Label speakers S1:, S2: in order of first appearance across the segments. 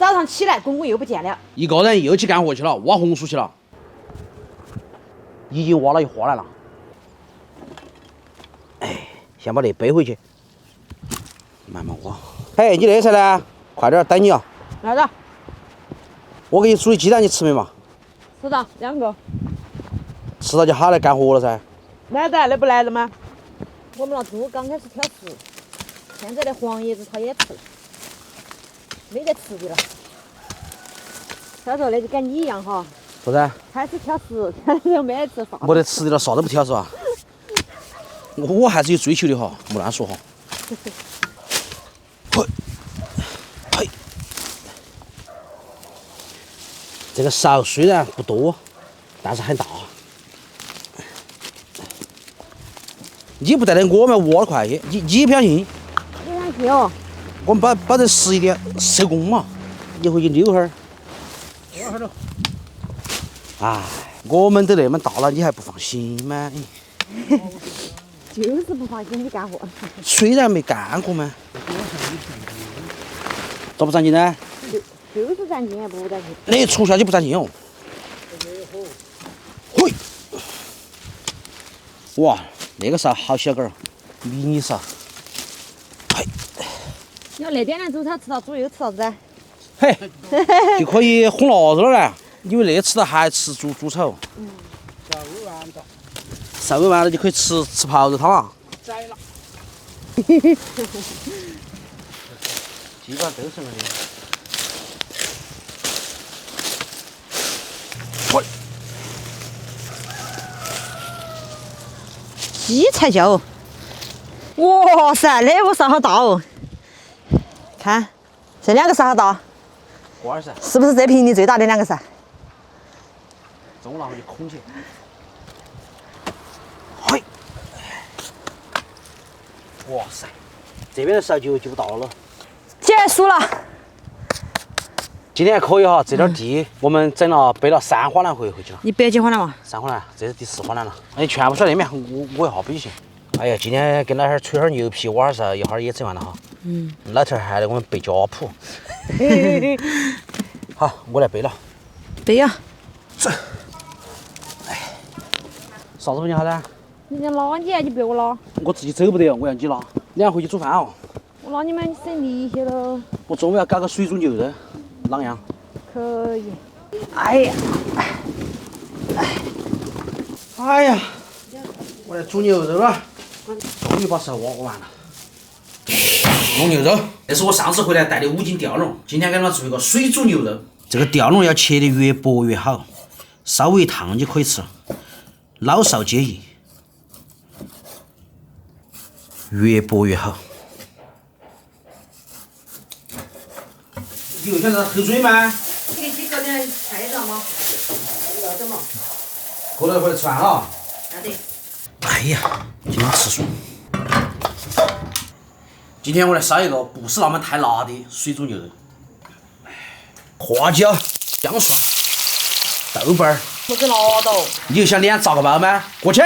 S1: 早上起来，公公又不见了，
S2: 一个人又去干活去了，挖红薯去了，已经挖了一花来了。哎，先把这背回去，慢慢挖。哎，你那啥呢？快点，等你啊！
S1: 来着，
S2: 我给你煮的鸡蛋，你吃没嘛？
S1: 吃到2个。
S2: 吃到就好来干活了噻。
S1: 来得，那不来了吗？我们那猪刚开始挑食，现在的黄叶子它也吃，没得吃的了。小时候那就跟你一样哈，
S2: 啥子？
S1: 开始挑食，现在就没得吃啥。
S2: 没得吃的了，啥都不挑是吧？我还是有追求的哈，没乱说哈。嘿，嘿，这个勺虽然不多，但是很大。你不带的，我们挖得快些，你不小心，
S1: 你想去哦？
S2: 我们把这拾一点收工嘛，你回去溜会儿。溜会儿喽。哎，我们都那么大了，你还不放心吗？
S1: 就是不放心你干活。
S2: 虽然没干过嘛，咋不长劲呢？
S1: 就是长劲，不长劲。
S2: 那锄下去不长劲哦。嘿，哇，那个勺好小个儿，迷你勺。嘿，
S1: 要那点点猪草吃到猪又吃啥子呢？
S2: 嘿，就可以烘腊肉了嘞。因为那吃了还吃猪草。稍微完了就可以吃泡肉汤了。
S3: 宰了。
S2: 基本上都是那个。喂，
S1: 鸡才叫！哇塞，那个勺好大哦！看，这2个勺好大，
S2: 瓜儿噻，
S1: 是不是这瓶里最大的2个勺？
S2: 中了就空去。嘿，哇塞，这边的勺就不到了。
S1: 结束了。
S2: 今天还可以哈，这点地我们背了3花篮回去了。
S1: 你背几花篮嘛
S2: ？3花篮，这是第4花篮了。哎，全部甩那边，我一下不就行。哎呀，今天跟老汉儿吹哈儿牛皮，挖哈儿一会儿也整完了哈。老头儿还给我们背家谱。好，我来背了。
S1: 背呀。
S2: 走。哎，啥子不讲好呢？
S1: 人家拉你，你别我拉。
S2: 我自己走不得，我要你拉。你要回去煮饭哦。
S1: 我拉你们省力些喽。
S2: 我中午要搞个水煮牛肉，啷样？
S1: 可以。
S2: 哎呀，哎呀，我来煮牛肉了，终于把勺挖完了。弄牛肉，这是我上次回来带的5斤吊龙，今天给他们做一个水煮牛肉。这个吊龙要切的越薄越好，稍微一烫就可以吃了，老少皆宜，越薄越好。你又想让它偷嘴吗？
S1: 给你搞点菜了吗？要得嘛。
S2: 过了一会儿吃饭了。
S1: 要得。
S2: 哎呀，今天吃素。今天我来烧一个不是那么太辣的水煮牛肉。花椒、姜蒜、豆瓣儿。
S1: 我给拿到。
S2: 你又想脸炸个包吗？过去。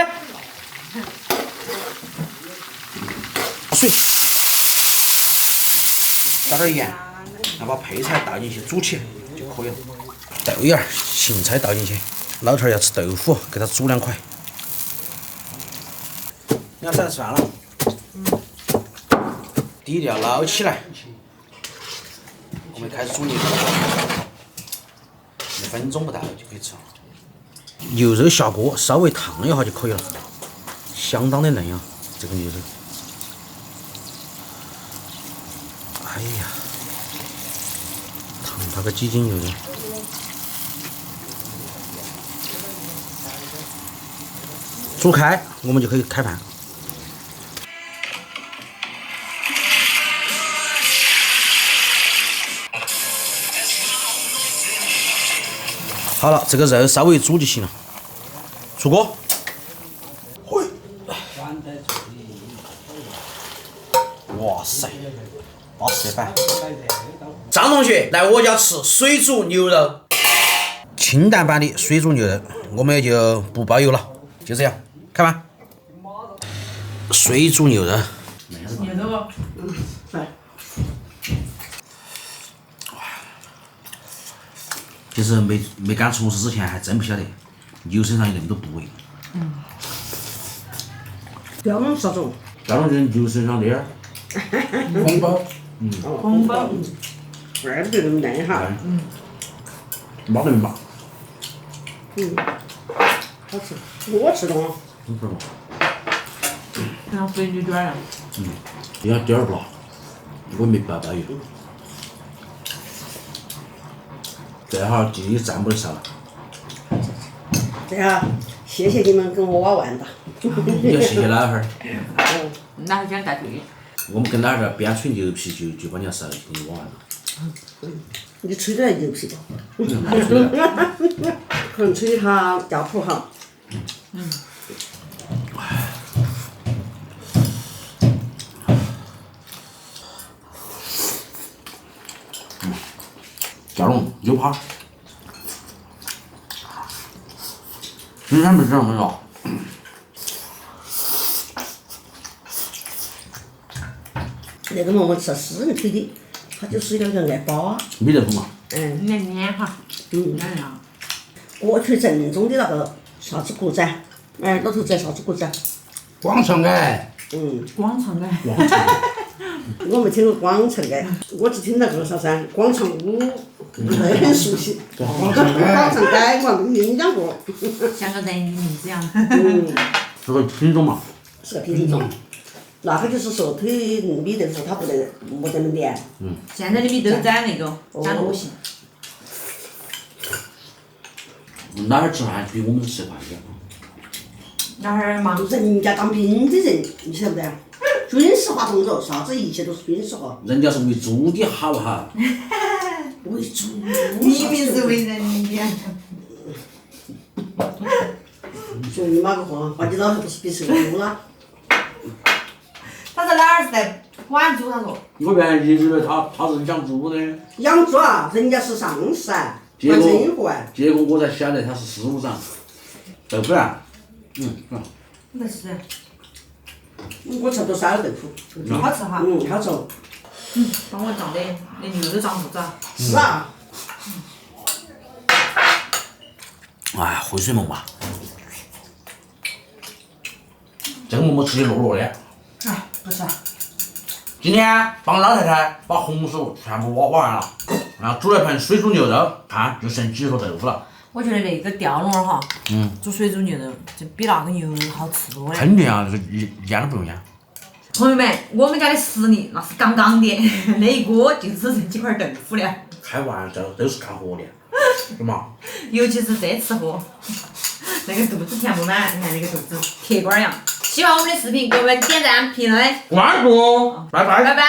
S2: 水，倒点盐，然后把配菜倒进去煮起就可以了。豆芽、芹菜倒进去。老头儿要吃豆腐，给他煮2块。你要上来吃饭了。底料捞起来，我们开始煮牛肉，1分钟不到就可以吃了。牛肉下锅稍微烫一下就可以了，相当的嫩啊，这个牛肉。哎呀，烫它个几斤牛肉。煮开，我们就可以开饭。好了，这个肉稍微煮就行了。出锅。嘿。哇塞，巴适的板。张同学来我家吃水煮牛肉，清淡版的水煮牛肉，我们也就不包邮了，就这样，看吧。水煮牛肉。
S3: 牛肉吧，来。
S2: 其实没干厨师之前还真不晓得牛身上有那么多部位。
S3: 雕龙啥种？
S2: 雕龙就是牛身上的儿。
S4: 红包，
S3: 红包，怪不得那么嫩哈。
S2: 毛那么麻。
S3: 好吃，我吃懂了。
S2: 你吃吗？
S1: 像肥牛卷儿样。
S2: 这样点儿不辣，我没办法有。这哈鸡蘸不得上了。
S3: 这下谢谢你们跟我挖完的。
S2: 你要谢谢哪会儿？
S1: 哪会讲带队？
S2: 我们跟哪儿边吹牛皮就把你要杀了，给你挖完了。
S3: 你吹的牛皮不？
S2: 还吹了。
S3: 可能吹的他家谱好。
S2: 雕龙牛扒，今天没这么辣。
S3: 那个馍馍吃私人吹的，他就是有点爱扒。
S2: 米德普嘛。
S1: 黏黏哈。黏啊。
S3: 过去正宗的那个啥子锅仔，老头子啥子锅仔？
S4: 广场街，
S1: 广场街。
S3: 我没听过广场街，我只听到个啥子广场舞，那很熟悉。广场街我还没听讲过。
S1: 像个人名字一样。
S2: 是个品种嘛。
S3: 是个品种。那个就是说腿米豆腐它没得那么黏。
S1: 现在的米都沾那个沾糯性。
S2: 哪儿吃饭比我们吃快点？
S1: 哪儿嘛？
S3: 人家当兵的人，你晓不得？军事化动作，啥子一切都是军事化。
S2: 人家是为猪的好哈。
S3: 为猪。
S1: 明明是为人的。
S3: 说你妈个话，把你老头不是比成猪了？
S1: 他在哪儿是在管猪？他说。
S2: 我原来一直以为他是养猪的。
S3: 养猪啊，人家是上士啊，
S2: 结果
S3: 管生活啊。
S2: 结果我才晓得他是师傅长。豆腐啊。
S1: 那是。
S3: 我吃不到烧豆腐。
S1: 好吃哈。
S3: 好吃。
S1: 帮我长得连牛都长不着。
S3: 是啊。
S2: 哎，回水馍嘛。这个馍馍吃的糯糯的。
S1: 哎，不是。
S2: 今天帮老太太把红薯全部挖完了，然后煮了盆水煮牛肉，看就剩几坨豆腐了。
S1: 我觉得那个吊龙儿哈，煮水煮牛肉就比那个牛肉好吃多了。
S2: 肯定啊，这个一点都不用腌。
S1: 朋友们，我们家的实力那是杠杠的，那一锅就只剩几块豆腐了。
S2: 开玩笑，都是看活的，是嘛？
S1: 尤其是这吃货，那个肚子填不满，你看那个肚子铁罐儿样。喜欢我们的视频，给我们点赞、评论、
S2: 关注，拜拜。
S1: 拜拜。